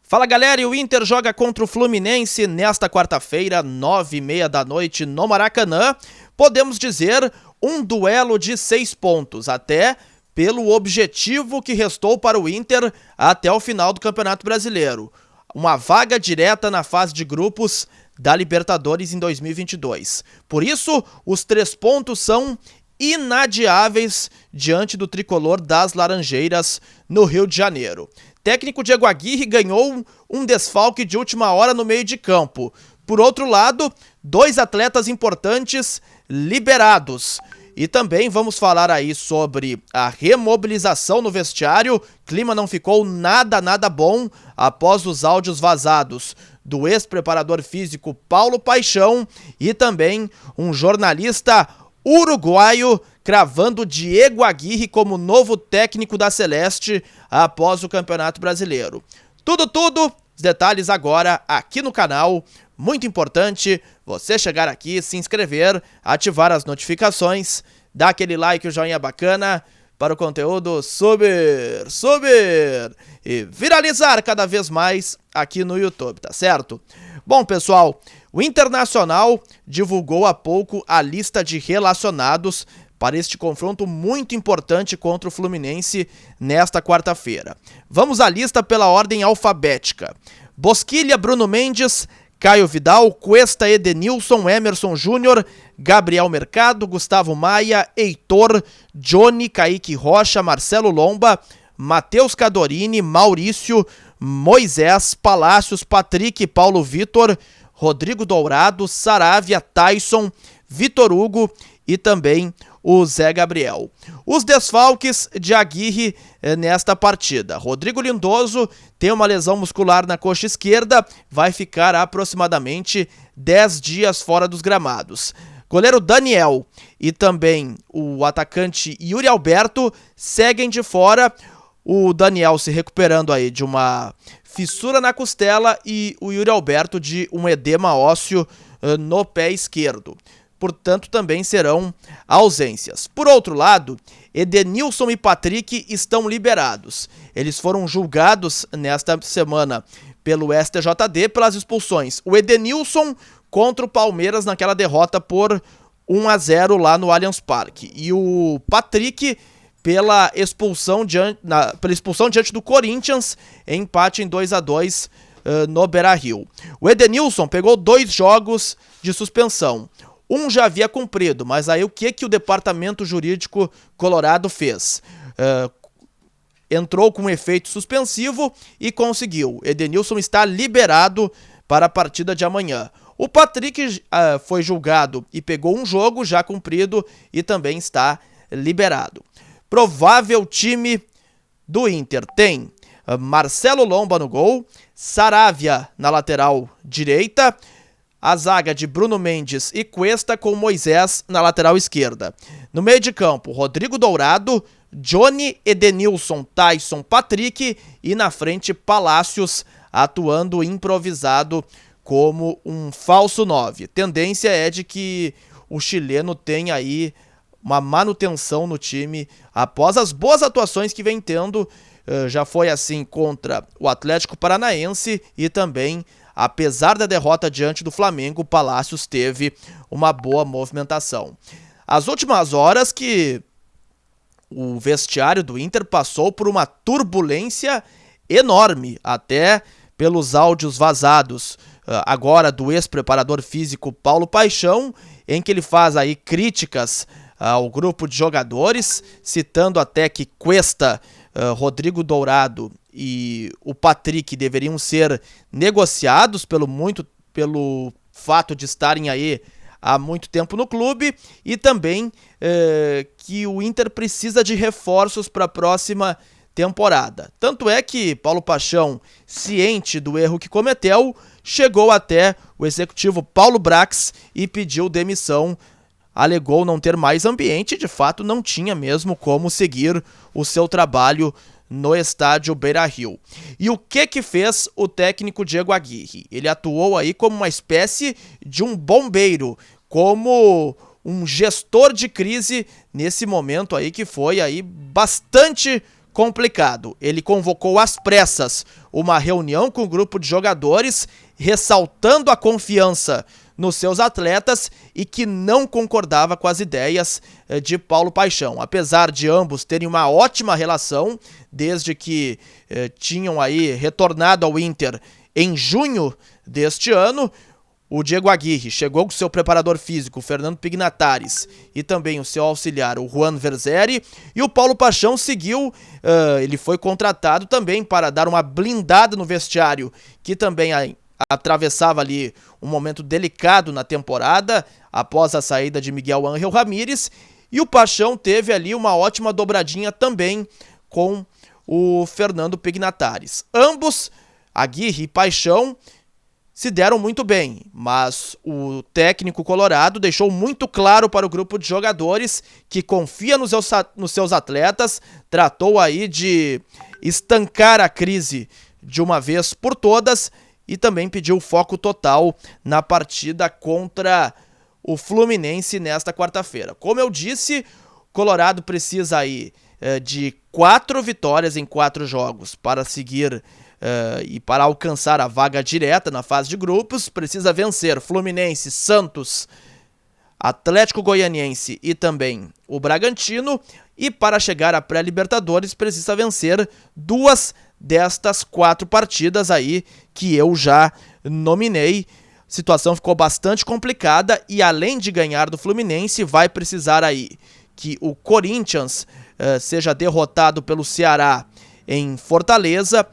Fala galera, e o Inter joga contra o Fluminense nesta quarta-feira, 9h30 da noite no Maracanã. Podemos dizer um duelo de 6 pontos, até pelo objetivo que restou para o Inter até o final do Campeonato Brasileiro. Uma vaga direta na fase de grupos da Libertadores em 2022. Por isso, os 3 pontos são inadiáveis diante do tricolor das Laranjeiras no Rio de Janeiro. Técnico Diego Aguirre ganhou um desfalque de última hora no meio de campo. Por outro lado, 2 atletas importantes liberados. E também vamos falar aí sobre a remobilização no vestiário. Clima não ficou nada bom após os áudios vazados do ex-preparador físico Paulo Paixão e também um jornalista uruguaio cravando Diego Aguirre como novo técnico da Celeste após o Campeonato Brasileiro. Tudo, os detalhes agora aqui no canal. Muito importante você chegar aqui, se inscrever, ativar as notificações, dar aquele like, o joinha bacana para o conteúdo subir e viralizar cada vez mais aqui no YouTube, tá certo? Bom, pessoal, o Internacional divulgou há pouco a lista de relacionados para este confronto muito importante contra o Fluminense nesta quarta-feira. Vamos à lista pela ordem alfabética. Bosquilha, Bruno Mendes, Caio Vidal, Cuesta, Edenilson, Emerson Júnior, Gabriel Mercado, Gustavo Maia, Heitor, Johnny, Kaique Rocha, Marcelo Lomba, Matheus Cadorini, Maurício, Moisés, Palácios, Patrick, Paulo Vitor, Rodrigo Dourado, Saravia, Tyson, Vitor Hugo e também o Zé Gabriel. Os desfalques de Aguirre nesta partida. Rodrigo Lindoso tem uma lesão muscular na coxa esquerda, vai ficar aproximadamente 10 dias fora dos gramados. Goleiro Daniel e também o atacante Yuri Alberto seguem de fora. O Daniel se recuperando aí de uma fissura na costela e o Yuri Alberto de um edema ósseo no pé esquerdo. Portanto, também serão ausências. Por outro lado, Edenilson e Patrick estão liberados. Eles foram julgados nesta semana pelo STJD pelas expulsões. O Edenilson contra o Palmeiras naquela derrota por 1-0 lá no Allianz Parque. E o Patrick pela expulsão diante do Corinthians, empate em 2-2 no Beira-Rio. O Edenilson pegou 2 jogos de suspensão. Um já havia cumprido, mas aí o que o departamento jurídico colorado fez? Entrou com efeito suspensivo e conseguiu. Edenilson está liberado para a partida de amanhã. O Patrick foi julgado e pegou um jogo já cumprido e também está liberado. Provável time do Inter tem Marcelo Lomba no gol, Saravia na lateral direita, a zaga de Bruno Mendes e Cuesta com Moisés na lateral esquerda. No meio de campo, Rodrigo Dourado, Johnny, Edenilson, Tyson, Patrick e na frente Palácios atuando improvisado como um falso 9. Tendência é de que o chileno tenha aí uma manutenção no time após as boas atuações que vem tendo. Já foi assim contra o Atlético Paranaense e também, apesar da derrota diante do Flamengo, o Palácios teve uma boa movimentação. As últimas horas que o vestiário do Inter passou por uma turbulência enorme, até pelos áudios vazados agora do ex-preparador físico Paulo Paixão, em que ele faz aí críticas ao grupo de jogadores, citando até que Cuesta, Rodrigo Dourado e o Patrick deveriam ser negociados pelo fato de estarem aí há muito tempo no clube e também que o Inter precisa de reforços para a próxima temporada. Tanto é que Paulo Paixão, ciente do erro que cometeu, chegou até o executivo Paulo Brax e pediu demissão. Alegou não ter mais ambiente e de fato não tinha mesmo como seguir o seu trabalho no estádio Beira-Rio. E o que fez o técnico Diego Aguirre? Ele atuou aí como uma espécie de um bombeiro, como um gestor de crise nesse momento aí que foi aí bastante complicado. Ele convocou às pressas uma reunião com o grupo de jogadores, ressaltando a confiança nos seus atletas e que não concordava com as ideias de Paulo Paixão. Apesar de ambos terem uma ótima relação, desde que tinham aí retornado ao Inter em junho deste ano, o Diego Aguirre chegou com seu preparador físico, Fernando Pignatares, e também o seu auxiliar, o Juan Verzeri, e o Paulo Paixão seguiu, ele foi contratado também para dar uma blindada no vestiário, que também atravessava ali um momento delicado na temporada, após a saída de Miguel Ángel Ramírez, e o Paixão teve ali uma ótima dobradinha também com o Fernando Pignatares. Ambos, Aguirre e Paixão, se deram muito bem, mas o técnico colorado deixou muito claro para o grupo de jogadores que confia nos seus atletas, tratou aí de estancar a crise de uma vez por todas e também pediu foco total na partida contra o Fluminense nesta quarta-feira. Como eu disse, Colorado precisa aí de 4 vitórias em 4 jogos para seguir e para alcançar a vaga direta na fase de grupos. Precisa vencer Fluminense, Santos, Atlético Goianiense e também o Bragantino, e para chegar à pré-Libertadores precisa vencer 2 destas 4 partidas aí que eu já nominei. A situação ficou bastante complicada e, além de ganhar do Fluminense, vai precisar aí que o Corinthians seja derrotado pelo Ceará em Fortaleza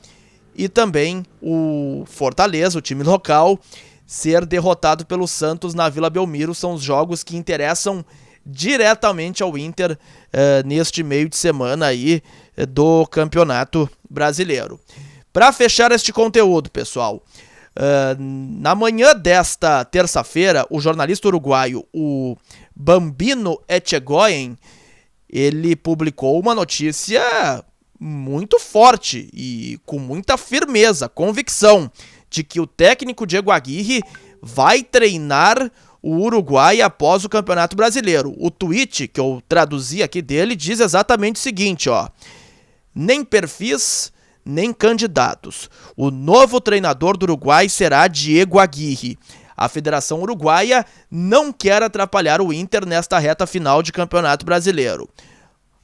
e também o Fortaleza, o time local, ser derrotado pelo Santos na Vila Belmiro. São os jogos que interessam diretamente ao Inter neste meio de semana aí do Campeonato Brasileiro. Para fechar este conteúdo, pessoal, na manhã desta terça-feira, o jornalista uruguaio, o Bambino Etchegoyen, ele publicou uma notícia muito forte e com muita firmeza, convicção, de que o técnico Diego Aguirre vai treinar o Uruguai após o Campeonato Brasileiro. O tweet que eu traduzi aqui dele diz exatamente o seguinte, ó: nem perfis, nem candidatos. O novo treinador do Uruguai será Diego Aguirre. A Federação Uruguaia não quer atrapalhar o Inter nesta reta final de Campeonato Brasileiro.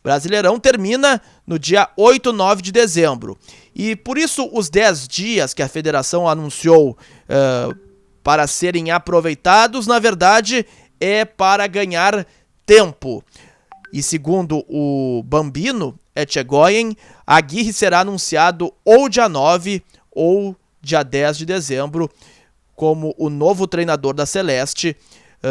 Brasileirão termina no dia 8 e 9 de dezembro. E por isso os 10 dias que a federação anunciou para serem aproveitados, na verdade, é para ganhar tempo. E segundo o Bambino Etchegoyen, Aguirre será anunciado ou dia 9 ou dia 10 de dezembro como o novo treinador da Celeste,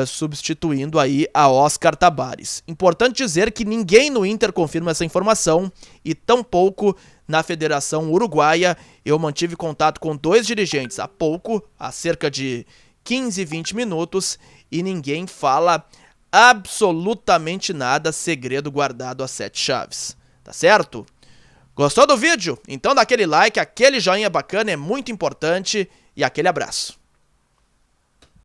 substituindo aí a Oscar Tabares. Importante dizer que ninguém no Inter confirma essa informação e tampouco na Federação Uruguaia. Eu mantive contato com 2 dirigentes há cerca de 15, 20 minutos, e ninguém fala absolutamente nada, segredo guardado a 7 chaves. Tá certo? Gostou do vídeo? Então dá aquele like, aquele joinha bacana, é muito importante, e aquele abraço.